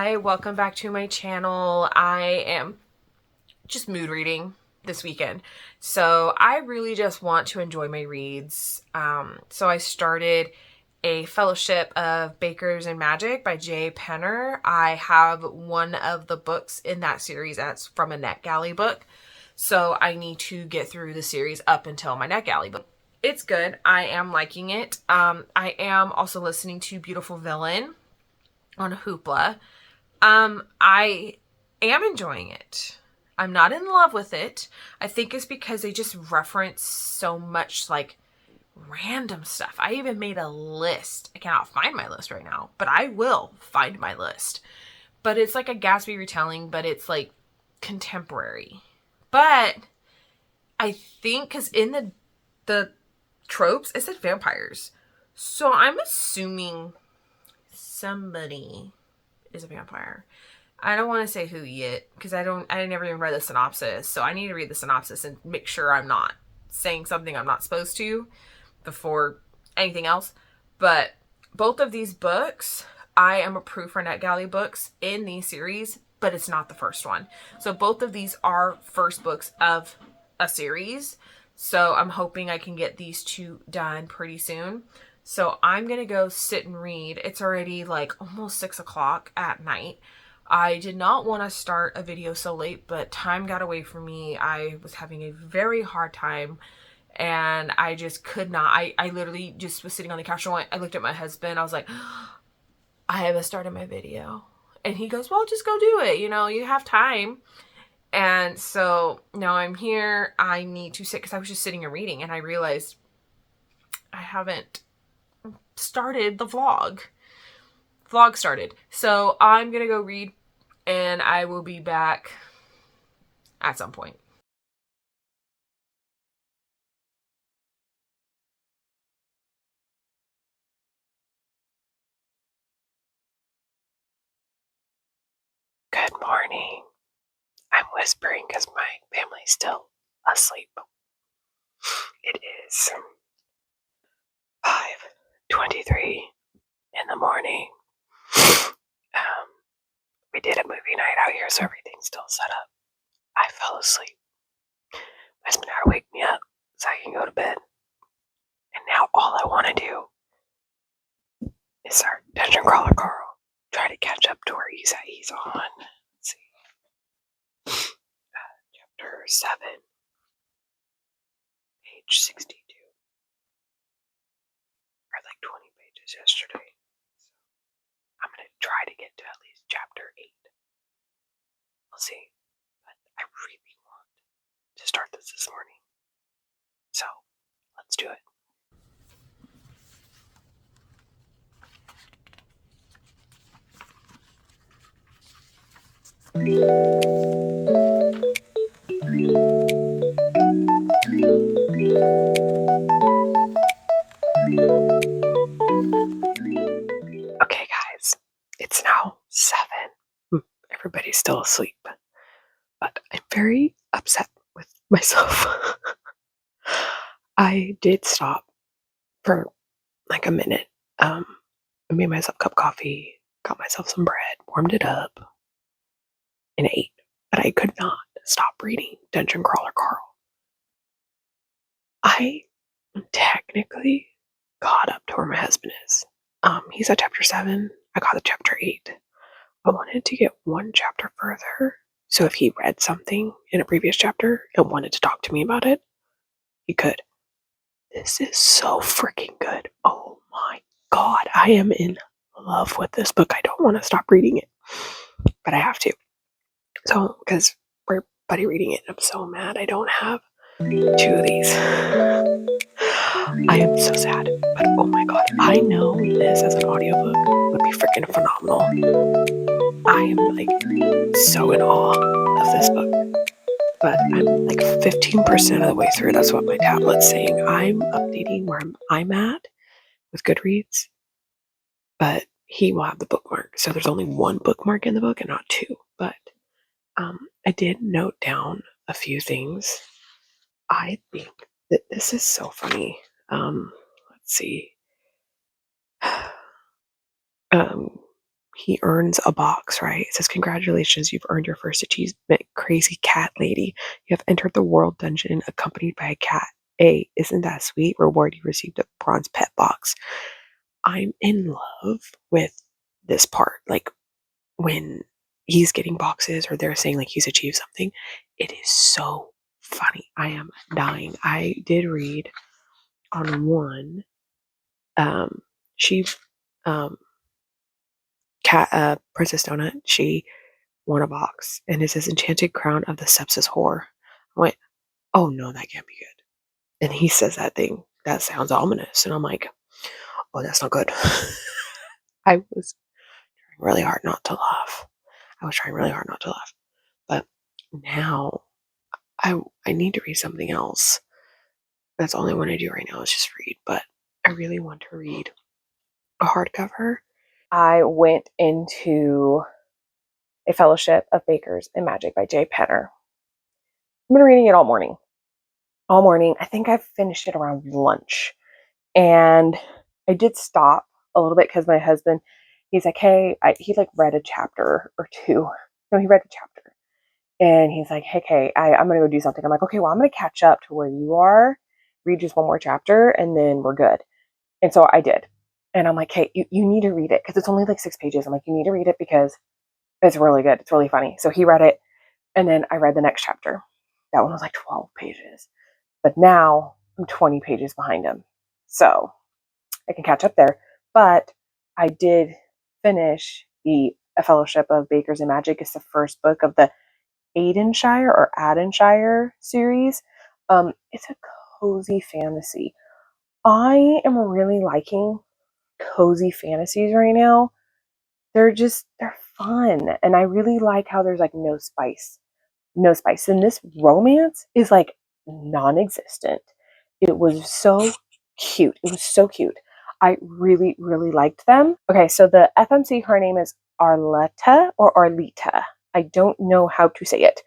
Hi, welcome back to my channel. I am just mood reading this weekend. So I really just want to enjoy my reads. So I started a Fellowship of Bakers and Magic by J. Penner. I have one of the books in that series that's from a NetGalley book. So I need to get through the series up until my NetGalley book. It's good. I am liking it. I am also listening to Beautiful Villain on Hoopla. I am enjoying it. I'm not in love with it. I think it's because they just reference so much like random stuff. I even made a list. I cannot find my list right now, but I will find my list. But it's like a Gatsby retelling, but it's like contemporary. But I think because in the tropes, it said vampires. So I'm assuming somebody is a vampire. I don't want to say who yet because I never even read the synopsis. So I need to read the synopsis and make sure I'm not saying something I'm not supposed to before anything else. But both of these books, I am approved for NetGalley books in these series, but it's not the first one. So both of these are first books of a series. So I'm hoping I can get these two done pretty soon. So I'm going to go sit and read. It's already like almost 6 o'clock at night. I did not want to start a video so late, but time got away from me. I was having a very hard time and I just could not. I literally just was sitting on the couch and I looked at my husband. I was like, I haven't started my video. And he goes, well, just go do it. You know, you have time. And so now I'm here. I need to sit because I was just sitting and reading and I realized I haven't started the vlog. Vlog started. So I'm going to go read and I will be back at some point. Good morning. I'm whispering because my family's still asleep. It is 5:23 in the morning. We did a movie night out here, so everything's still set up. I fell asleep. My husband had to wake me up so I can go to bed. And now all I want to do is start Dungeon Crawler Carl. Try to catch up to where he's at. He's on, let's see, chapter 7, page 62. I read like 20 pages yesterday. So I'm going to try to get to at least chapter 8. We'll see. But I really want to start this morning. So let's do it. Okay, guys, it's now 7. Everybody's still asleep, but I'm very upset with myself. I did stop for like a minute. I made myself a cup of coffee, got myself some bread, warmed it up, and ate. But I could not stop reading Dungeon Crawler Carl. I technically caught up to where my husband is. He's at chapter 7. I got to chapter 8. I wanted to get one chapter further, so if he read something in a previous chapter and wanted to talk to me about it, he could. This is so freaking good. Oh my god, I am in love with this book. I don't want to stop reading it, but I have to. So, because we're buddy reading it, I'm so mad I don't have 2 of these. I am so sad, but oh my god, I know this as an audiobook would be freaking phenomenal. I am like so in awe of this book, but I'm like 15% of the way through. That's what my tablet's saying. I'm updating where I'm at with Goodreads, but he will have the bookmark. So there's only one bookmark in the book and not 2. But I did note down a few things. I think that this is so funny. Let's see. he earns a box, right? It says, "Congratulations, you've earned your first achievement, crazy cat lady. You have entered the world dungeon accompanied by a cat. A, isn't that sweet? Reward, you received a bronze pet box." I'm in love with this part. Like, when he's getting boxes or they're saying like he's achieved something, it is so funny. I am dying. I did read on one, she, cat, Princess Donut, she won a box and it says Enchanted Crown of the Sepsis Whore. I went, oh no, that can't be good. And he says that thing, that sounds ominous. And I'm like, oh, that's not good. I was trying really hard not to laugh. But now I need to read something else. That's the only one I do right now is just read. But I really want to read a hardcover. I went into A Fellowship of Bakers and Magic by Jay Penner. I've been reading it all morning. I think I've finished it around lunch. And I did stop a little bit because my husband, he's like, hey, he like read a chapter or two. No, he read a chapter. And he's like, hey, Kay, I'm going to go do something. I'm like, okay, well, I'm going to catch up to where you are, read just one more chapter, and then we're good. And so I did. And I'm like, hey, you need to read it because it's only like 6 pages. I'm like, you need to read it because it's really good. It's really funny. So he read it. And then I read the next chapter. That one was like 12 pages. But now I'm 20 pages behind him. So I can catch up there. But I did finish A Fellowship of Bakers and Magic. It's the first book of the Adenshire series. It's a cozy fantasy. I am really liking cozy fantasies right now. They're fun. And I really like how there's like no spice. And this romance is like non-existent. It was so cute. I really, really liked them. Okay, so the FMC, her name is Arleta or Arlita. I don't know how to say it,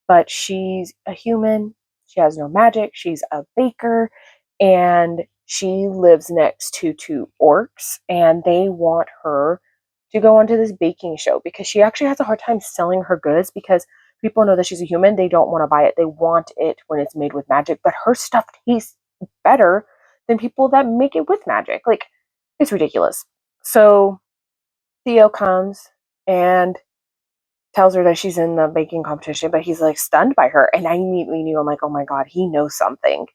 but she's a human. She has no magic. She's a baker, and she lives next to two orcs, and they want her to go onto this baking show because she actually has a hard time selling her goods because people know that she's a human. They don't want to buy it. They want it when it's made with magic, but her stuff tastes better than people that make it with magic. Like, it's ridiculous. So Theo comes and tells her that she's in the baking competition, but he's like stunned by her. And I immediately knew, I'm like, oh my God, he knows something.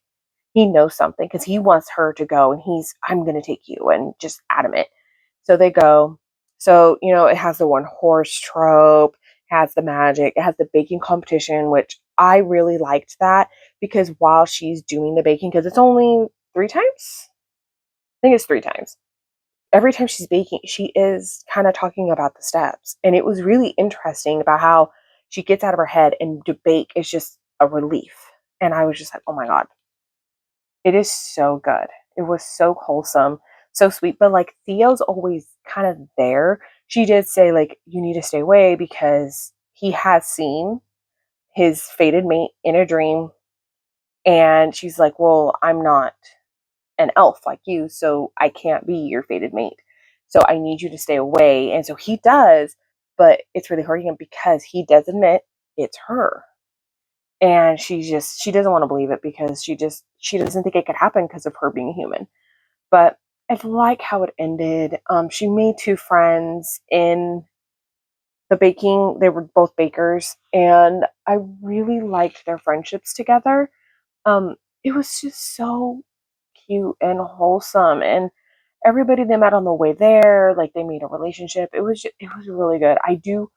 Because he wants her to go and I'm going to take you, and just adamant. So they go. So, it has the one horse trope, has the magic, it has the baking competition, which I really liked that because while she's doing the baking, because it's only 3 times, I think it's 3 times. Every time she's baking, she is kind of talking about the steps. And it was really interesting about how she gets out of her head and to bake is just a relief. And I was just like, oh my God, it is so good. It was so wholesome, so sweet. But like Theo's always kind of there. She did say like, you need to stay away because he has seen his fated mate in a dream. And she's like, well, I'm not an elf like you, so I can't be your fated mate. So I need you to stay away. And so he does, but it's really hurting him because he does admit it's her. And she doesn't want to believe it because she doesn't think it could happen because of her being a human. But I like how it ended. She made 2 friends in the baking. They were both bakers, and I really liked their friendships together. It was just so cute and wholesome, and everybody they met on the way there, like they made a relationship. It was really good. I do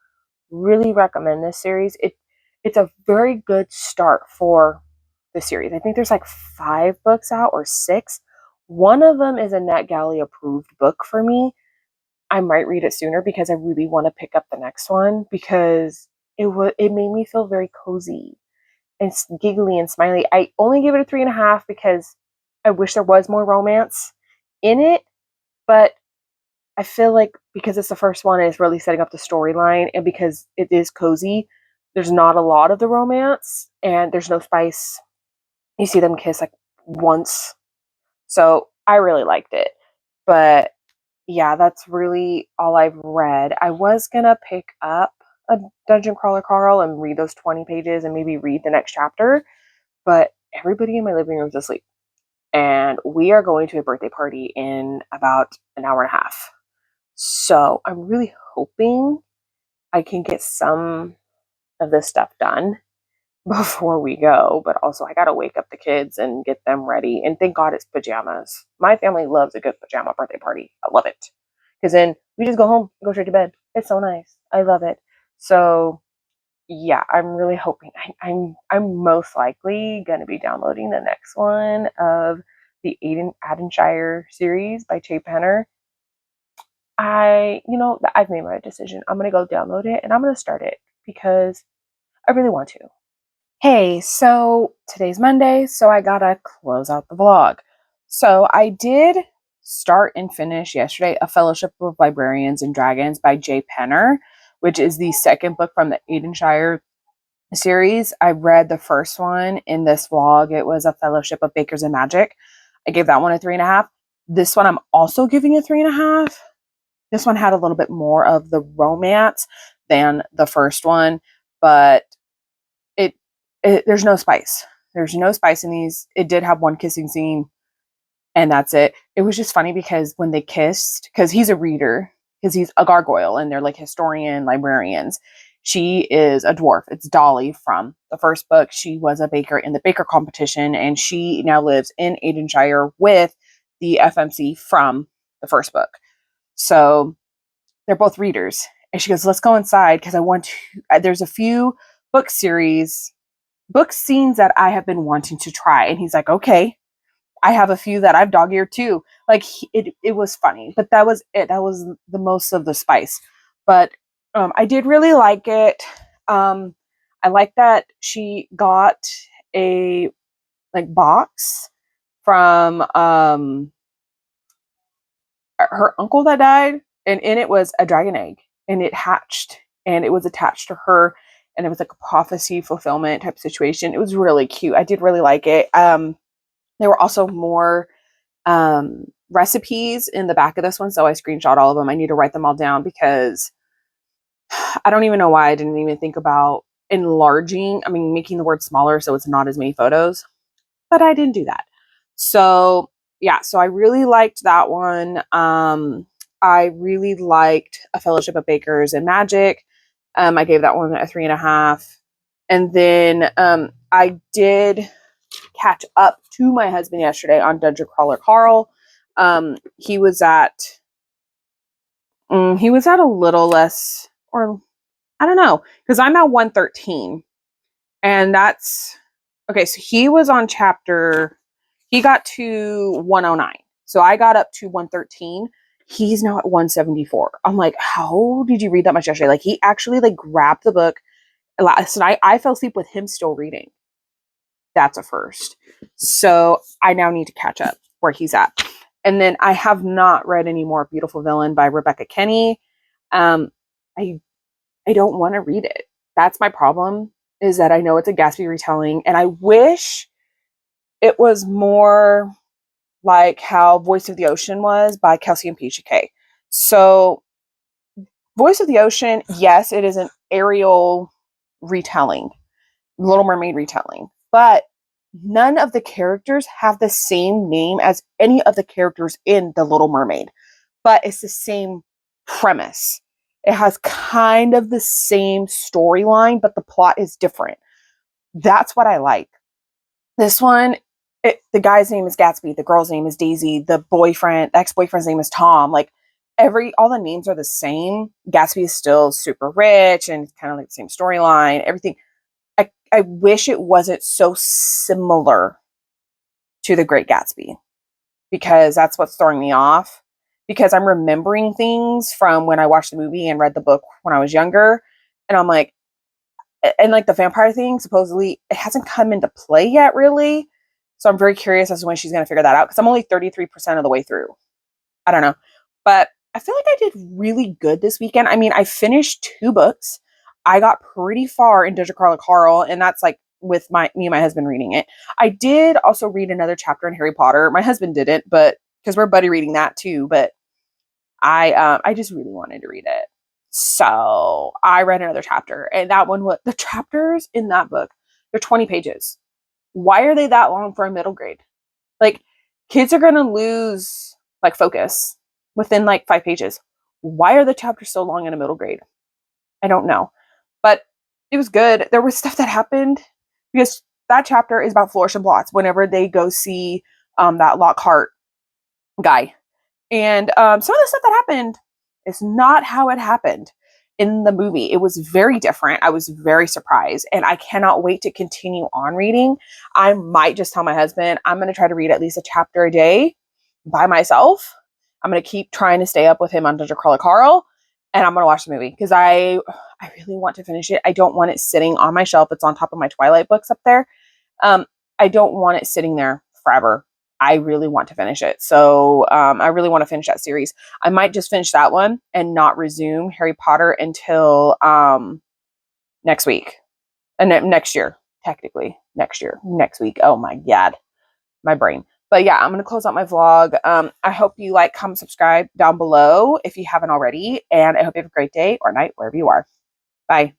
really recommend this series. It's a very good start for the series. I think there's like 5 books out or 6. One of them is a NetGalley approved book for me. I might read it sooner because I really want to pick up the next one because it made me feel very cozy and giggly and smiley. I only give it a 3.5 because I wish there was more romance in it, but I feel like because it's the first one, it's really setting up the storyline, and because it is cozy, there's not a lot of the romance, and there's no spice. You see them kiss like once, so I really liked it. But yeah, that's really all I've read. I was gonna pick up a Dungeon Crawler Carl and read those 20 pages and maybe read the next chapter, but everybody in my living room is asleep. And we are going to a birthday party in about an hour and a half. So I'm really hoping I can get some of this stuff done before we go, but also I gotta wake up the kids and get them ready. And thank God it's pajamas. My family loves a good pajama birthday party. I love it. Because then we just go home, go straight to bed. It's so nice. I love it. So yeah, I'm really hoping I'm most likely gonna be downloading the next one of the Adenshire series by Che Penner. I've made my decision. I'm gonna go download it and I'm gonna start it because I really want to. Hey, so today's Monday, so I gotta close out the vlog. So I did start and finish yesterday A Fellowship of Librarians and Dragons by Jay Penner, which is the second book from the Adenshire series. I read the first one in this vlog. It was A Fellowship of Bakers and Magic. I gave that one a 3.5. This one I'm also giving a 3.5. This one had a little bit more of the romance than the first one, but there's no spice. There's no spice in these. It did have one kissing scene, and that's it. It was just funny because when they kissed, because he's a reader, because he's a gargoyle, and they're like historian librarians. She is a dwarf. It's Dolly from the first book. She was a baker in the baker competition, and she now lives in Adenshire with the FMC from the first book. So they're both readers. And she goes, let's go inside because I want to. There's a few book scenes that I have been wanting to try. And he's like, okay, I have a few that I've dog-eared too. Like it was funny, but that was it. That was the most of the spice. But I did really like it. I like that she got a like box from her uncle that died, and in it was a dragon egg, and it hatched, and it was attached to her, and it was like a prophecy fulfillment type situation. It was really cute. I did really like it. There were also more recipes in the back of this one, so I screenshot all of them. I need to write them all down because I don't even know why I didn't even think about making the word smaller so it's not as many photos, but I didn't do that. So yeah, so I really liked that one. I really liked A Fellowship of Bakers and Magic. I gave that one a 3.5. And then I did catch up to my husband yesterday on Dungeon Crawler Carl. He was at a little less, or I don't know, because I'm at 113, and that's okay. So he was on he got to 109. So I got up to 113. He's now at 174. I'm like, how did you read that much yesterday? Like, he actually like grabbed the book last night. I fell asleep with him still reading. That's a first. So I now need to catch up where he's at. And then I have not read any more Beautiful Villain by Rebecca Kenny. I I don't want to read it. That's my problem, is that I know it's a Gatsby retelling, and I wish it was more like how Voice of the Ocean was by Kelsey and Peisha K. So Voice of the Ocean, yes, it is an Ariel retelling, Little Mermaid retelling, but none of the characters have the same name as any of the characters in The Little Mermaid, but it's the same premise. It has kind of the same storyline, but the plot is different. That's what I like. This one, the guy's name is Gatsby, the girl's name is Daisy, the ex-boyfriend's name is Tom. Like all the names are the same. Gatsby is still super rich and kind of like the same storyline, everything. I wish it wasn't so similar to The Great Gatsby, because that's what's throwing me off, because I'm remembering things from when I watched the movie and read the book when I was younger. And I'm like, and like the vampire thing, supposedly it hasn't come into play yet, really. So I'm very curious as to when she's going to figure that out, because I'm only 33% of the way through. I don't know. But I feel like I did really good this weekend. I mean, I finished 2 books. I got pretty far in Dungeon Crawler Carl, and that's like with me and my husband reading it. I did also read another chapter in Harry Potter. My husband didn't, but because we're buddy reading that too. But I just really wanted to read it. So I read another chapter, and that one, what the chapters in that book, they're 20 pages. Why are they that long for a middle grade? Like, kids are going to lose like focus within like 5 pages. Why are the chapters so long in a middle grade? I don't know. But it was good. There was stuff that happened because that chapter is about Flourish and Blotts whenever they go see that Lockhart guy. And some of the stuff that happened is not how it happened in the movie. It was very different. I was very surprised, and I cannot wait to continue on reading. I might just tell my husband I'm going to try to read at least a chapter a day by myself. I'm going to keep trying to stay up with him on Dr. Carla Carl, and I'm going to watch the movie because I really want to finish it. I don't want it sitting on my shelf. It's on top of my Twilight books up there. I don't want it sitting there forever. I really want to finish it. So I really want to finish that series. I might just finish that one and not resume Harry Potter until next week. And next year, technically. Next week. Oh my God. My brain. But yeah, I'm going to close out my vlog. I hope you like, comment, subscribe down below if you haven't already. And I hope you have a great day or night wherever you are. Bye.